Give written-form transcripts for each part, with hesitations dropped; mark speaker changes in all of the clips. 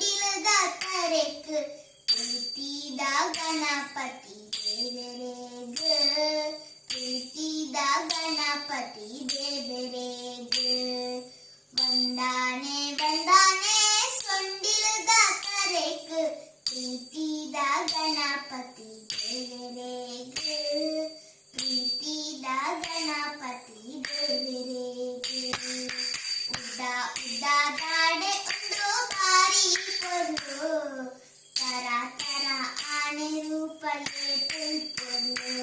Speaker 1: ಸೊಂಡಿಲದ ತರೆಕ್ ಪ್ರೀತಿದ ಗಣಪತಿ ದೇವರೇಗ ಪ್ರೀತಿದ ಗಣಪತಿ ದೇವರೇಗ ವಂದಾನೆ ವಂದಾನೆ ಸೊಂಡಿಲದ ತರೆಕ್ ಪ್ರೀತಿದ ಗಣಪತಿ ದೇವರೇಗ ಪ್ರೀತಿದ ಗಣಪತಿ ದೇವರೇಗ ಉದ್ದ ಉದ್ದ ದಾಡೆ ಒಂದು ಬಾರಿ ಕೊಲ್ಲು ತರ ತರ ಆನೆ ರೂಪಲೆ ತುಲ್ಪೊಲ್ಲು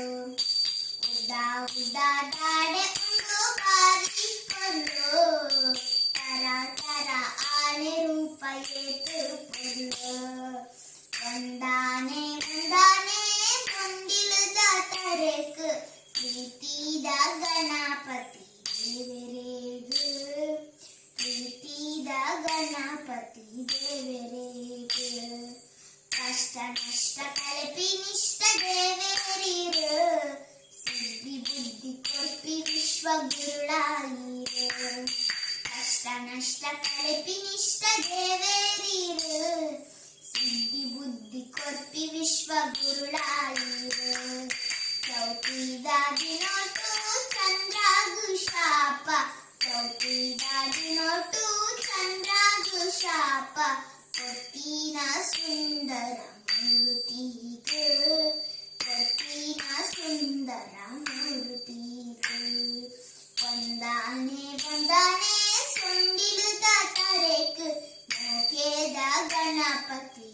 Speaker 1: ಉದ್ದ ಉದ್ದ ದಾಡೆ ಒಂದು ಬಾರಿ ಕೊಲ್ಲು ತರ ತರ ಆನೆ ರೂಪಲೆ ತುಲ್ಪೊಲ್ಲು ವಂದಾನೆ ವಂದಾನೆ ಸೊಂಡಿಲದ ತರೆಕ್ ಪ್ರೀತಿದ ಗಣಪತಿ ದೇವರೇಗ ಪ್ರೀತಿದ ಗಣಪತಿ ದೇವರೇಗ ಕಷ್ಟ ನಷ್ಟ ಕಳಪಿ ನಿಷ್ಠ ದೇವೇರೀರ ಸಿದ್ಧಿ ಬುದ್ಧಿ ಕೊರ್ಪಿ ವಿಶ್ವ ಗುರುಳಾಯಿರ ಕಷ್ಟ ನಷ್ಟ ಕಳಪಿ ನಿಷ್ಠ ದೇವೇರೀರ ಸಿದ್ಧಿ ಬುದ್ಧಿ ಕೊರ್ಪಿ ವಿಶ್ವ ಗುರುಳಾಯಿರ ಚೌತಿದಾದಿ ನೋಟು ಚಂದ್ರಾಗು ಶಾಪ ಚೌತಿದಾದಿ ನೋಟು ಚಂದ್ರಾಗು ಶಾಪ ಕೊಟ್ಟಿನ ಸುಂದರ ಮೂರ್ತಿಗ ಕೊಟ್ಟಿನ ಸುಂದರ ಮೂರ್ತಿಗ ವಂದಾನೆ ವಂದಾನೆ ಸೊಂಡಿಲದ ತರೆಕ್ ಮೋಕೆದ ಗಣಪತಿ